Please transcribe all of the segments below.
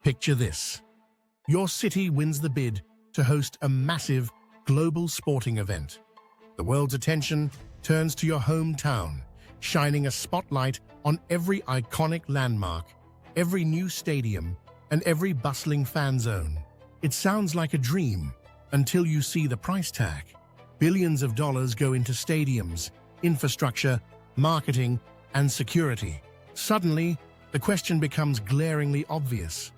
Picture this. Your city wins the bid to host a massive global sporting event. The world's attention turns to your hometown, shining a spotlight on every iconic landmark, every new stadium, and every bustling fan zone. It sounds like a dream until you see the price tag. Billions of dollars go into stadiums, infrastructure, marketing, and security. Suddenly, the question becomes glaringly obvious.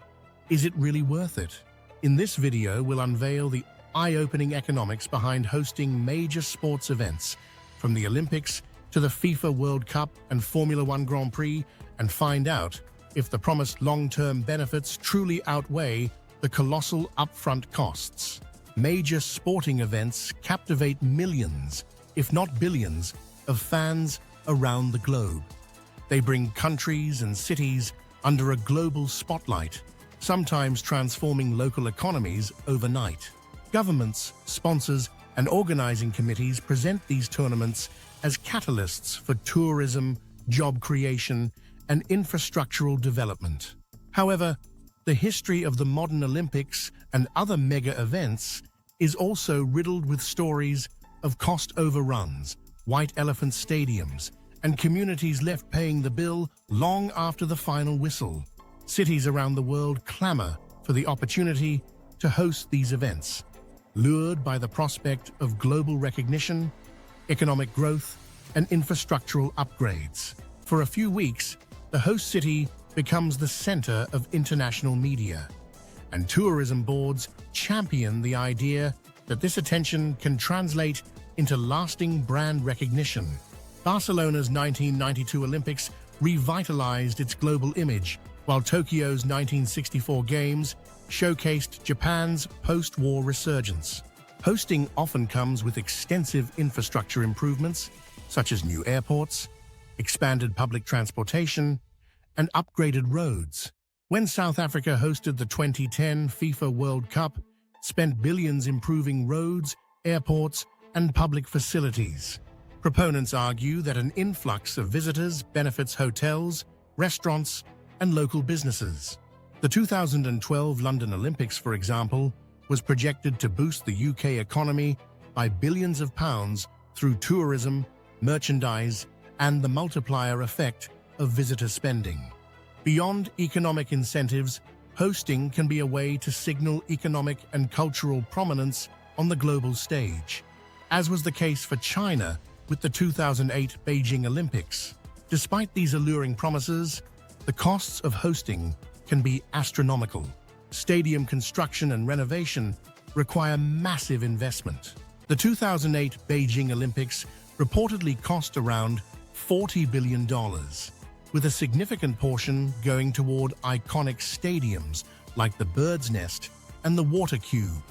Is it really worth it? In this video, we'll unveil the eye-opening economics behind hosting major sports events, from the Olympics to the FIFA World Cup and Formula One Grand Prix, and find out if the promised long-term benefits truly outweigh the colossal upfront costs. Major sporting events captivate millions, if not billions, of fans around the globe. They bring countries and cities under a global spotlight, sometimes transforming local economies overnight. Governments, sponsors, and organizing committees present these tournaments as catalysts for tourism, job creation, and infrastructural development. However, the history of the modern Olympics and other mega events is also riddled with stories of cost overruns, white elephant stadiums, and communities left paying the bill long after the final whistle. Cities around the world clamor for the opportunity to host these events, lured by the prospect of global recognition, economic growth, and infrastructural upgrades. For a few weeks, the host city becomes the center of international media, and tourism boards champion the idea that this attention can translate into lasting brand recognition. Barcelona's 1992 Olympics revitalized its global image, while Tokyo's 1964 Games showcased Japan's post-war resurgence. Hosting often comes with extensive infrastructure improvements, such as new airports, expanded public transportation, and upgraded roads. When South Africa hosted the 2010 FIFA World Cup, it spent billions improving roads, airports, and public facilities. Proponents argue that an influx of visitors benefits hotels, restaurants, and local businesses. The 2012 London Olympics, for example, was projected to boost the UK economy by billions of pounds through tourism, merchandise, and the multiplier effect of visitor spending. Beyond economic incentives, hosting can be a way to signal economic and cultural prominence on the global stage, as was the case for China with the 2008 Beijing Olympics. Despite these alluring promises, the costs of hosting can be astronomical. Stadium construction and renovation require massive investment. The 2008 Beijing Olympics reportedly cost around $40 billion, with a significant portion going toward iconic stadiums like the Bird's Nest and the Water Cube.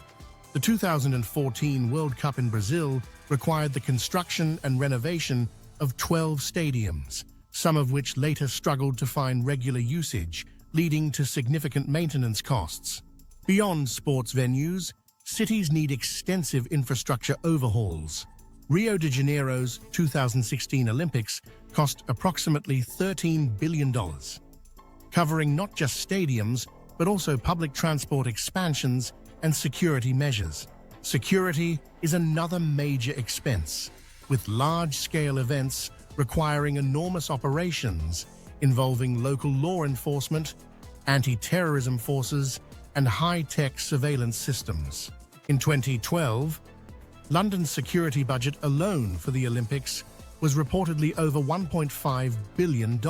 The 2014 World Cup in Brazil required the construction and renovation of 12 stadiums, some of which later struggled to find regular usage, leading to significant maintenance costs. Beyond sports venues, cities need extensive infrastructure overhauls. Rio de Janeiro's 2016 Olympics cost approximately $13 billion, covering not just stadiums, but also public transport expansions and security measures. Security is another major expense, with large-scale events requiring enormous operations involving local law enforcement, anti-terrorism forces, and high-tech surveillance systems. In 2012, London's security budget alone for the Olympics was reportedly over $1.5 billion.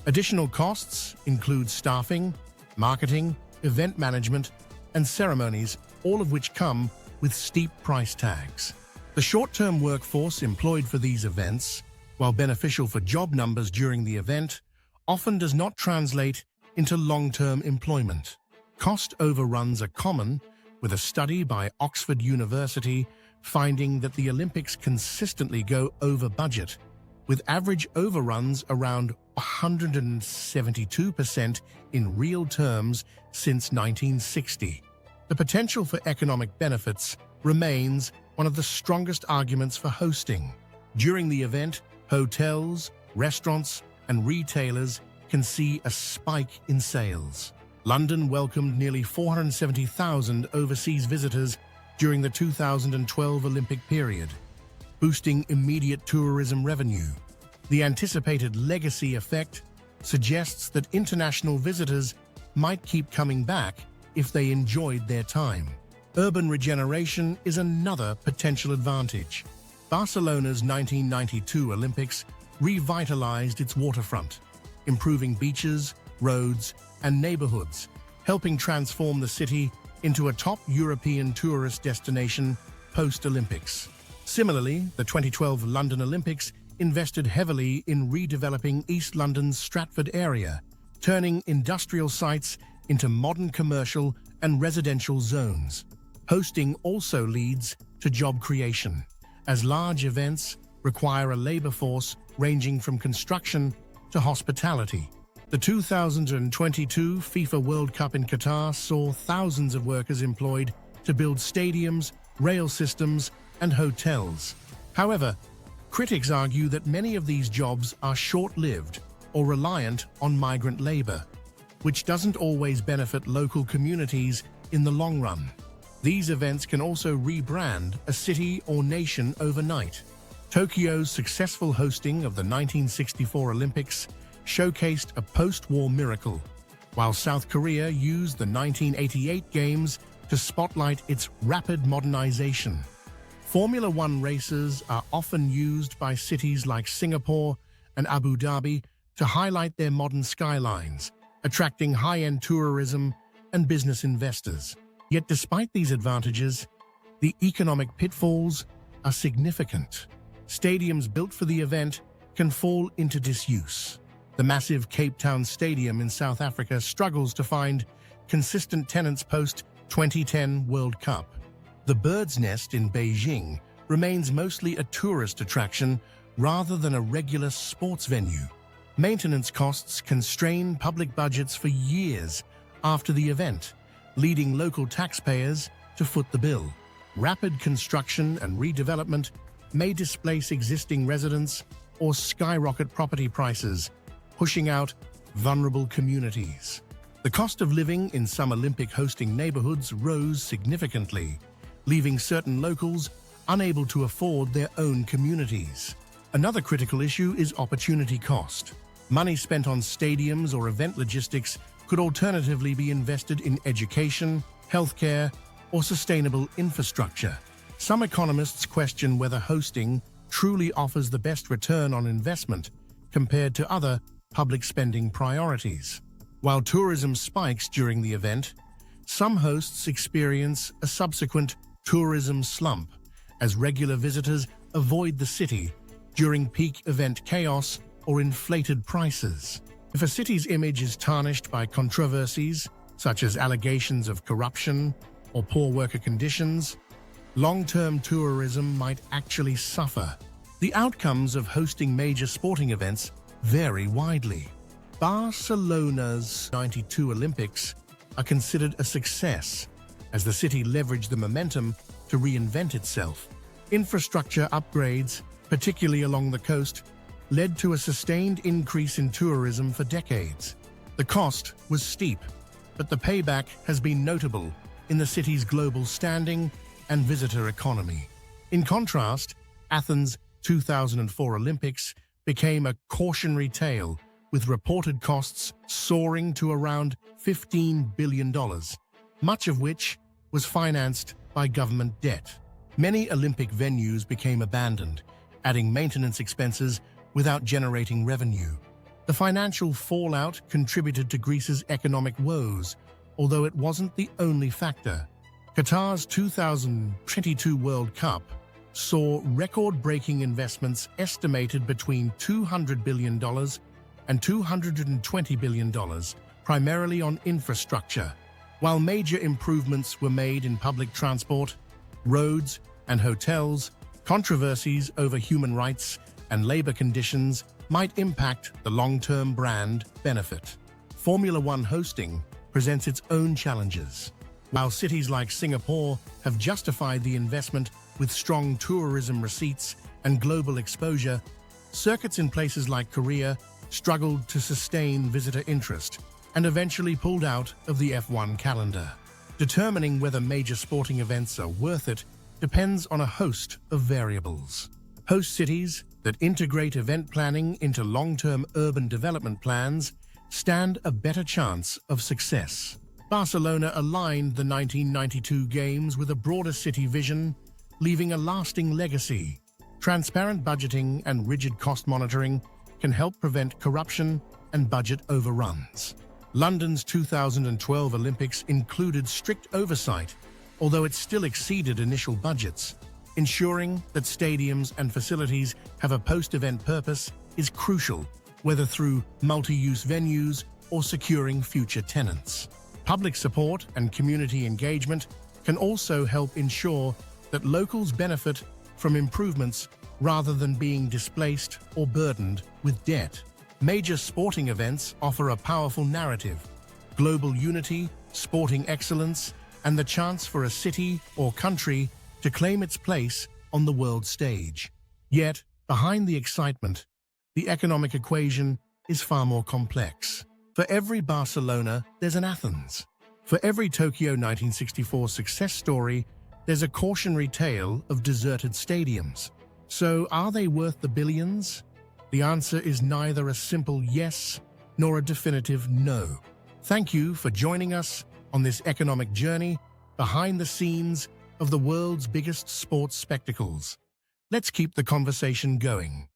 Additional costs include staffing, marketing, event management, and ceremonies, all of which come with steep price tags. The short-term workforce employed for these events, while beneficial for job numbers during the event, often does not translate into long-term employment. Cost overruns are common, with a study by Oxford University finding that the Olympics consistently go over budget, with average overruns around 172% in real terms since 1960. The potential for economic benefits remains one of the strongest arguments for hosting. During the event, hotels, restaurants, and retailers can see a spike in sales. London welcomed nearly 470,000 overseas visitors during the 2012 Olympic period, boosting immediate tourism revenue. The anticipated legacy effect suggests that international visitors might keep coming back if they enjoyed their time. Urban regeneration is another potential advantage. Barcelona's 1992 Olympics revitalized its waterfront, improving beaches, roads, and neighborhoods, helping transform the city into a top European tourist destination post-Olympics. Similarly, the 2012 London Olympics invested heavily in redeveloping East London's Stratford area, turning industrial sites into modern commercial and residential zones. Hosting also leads to job creation, as large events require a labor force ranging from construction to hospitality. The 2022 FIFA World Cup in Qatar saw thousands of workers employed to build stadiums, rail systems, and hotels. However, critics argue that many of these jobs are short-lived or reliant on migrant labor, which doesn't always benefit local communities in the long run. These events can also rebrand a city or nation overnight. Tokyo's successful hosting of the 1964 Olympics showcased a post-war miracle, while South Korea used the 1988 Games to spotlight its rapid modernization. Formula One races are often used by cities like Singapore and Abu Dhabi to highlight their modern skylines, attracting high-end tourism and business investors. Yet despite these advantages, the economic pitfalls are significant. Stadiums built for the event can fall into disuse. The massive Cape Town Stadium in South Africa struggles to find consistent tenants post-2010 World Cup. The Bird's Nest in Beijing remains mostly a tourist attraction rather than a regular sports venue. Maintenance costs can strain public budgets for years after the event, leading local taxpayers to foot the bill. Rapid construction and redevelopment may displace existing residents or skyrocket property prices, pushing out vulnerable communities. The cost of living in some Olympic hosting neighborhoods rose significantly, leaving certain locals unable to afford their own communities. Another critical issue is opportunity cost. Money spent on stadiums or event logistics could alternatively be invested in education, healthcare, or sustainable infrastructure. Some economists question whether hosting truly offers the best return on investment compared to other public spending priorities. While tourism spikes during the event, some hosts experience a subsequent tourism slump as regular visitors avoid the city during peak event chaos or inflated prices. If a city's image is tarnished by controversies, such as allegations of corruption or poor worker conditions, long-term tourism might actually suffer. The outcomes of hosting major sporting events vary widely. Barcelona's 92 Olympics are considered a success, as the city leveraged the momentum to reinvent itself. Infrastructure upgrades, particularly along the coast, led to a sustained increase in tourism for decades. The cost was steep, but the payback has been notable in the city's global standing and visitor economy. In contrast, Athens' 2004 Olympics became a cautionary tale, with reported costs soaring to around $15 billion, much of which was financed by government debt. Many Olympic venues became abandoned, adding maintenance expenses without generating revenue. The financial fallout contributed to Greece's economic woes, although it wasn't the only factor. Qatar's 2022 World Cup saw record-breaking investments estimated between $200 billion and $220 billion, primarily on infrastructure. While major improvements were made in public transport, roads, and hotels, controversies over human rights and labor conditions might impact the long-term brand benefit. Formula One hosting presents its own challenges. While cities like Singapore have justified the investment with strong tourism receipts and global exposure, circuits in places like Korea struggled to sustain visitor interest, and eventually pulled out of the F1 calendar. Determining whether major sporting events are worth it depends on a host of variables. Host cities that integrate event planning into long-term urban development plans stand a better chance of success. Barcelona aligned the 1992 Games with a broader city vision, leaving a lasting legacy. Transparent budgeting and rigid cost monitoring can help prevent corruption and budget overruns. London's 2012 Olympics included strict oversight, although it still exceeded initial budgets. Ensuring that stadiums and facilities have a post-event purpose is crucial, whether through multi-use venues or securing future tenants. Public support and community engagement can also help ensure that locals benefit from improvements rather than being displaced or burdened with debt. Major sporting events offer a powerful narrative, global unity, sporting excellence, and the chance for a city or country to claim its place on the world stage. Yet, behind the excitement, the economic equation is far more complex. For every Barcelona, there's an Athens. For every Tokyo 1964 success story, there's a cautionary tale of deserted stadiums. So, are they worth the billions? The answer is neither a simple yes nor a definitive no. Thank you for joining us on this economic journey behind the scenes of the world's biggest sports spectacles. Let's keep the conversation going.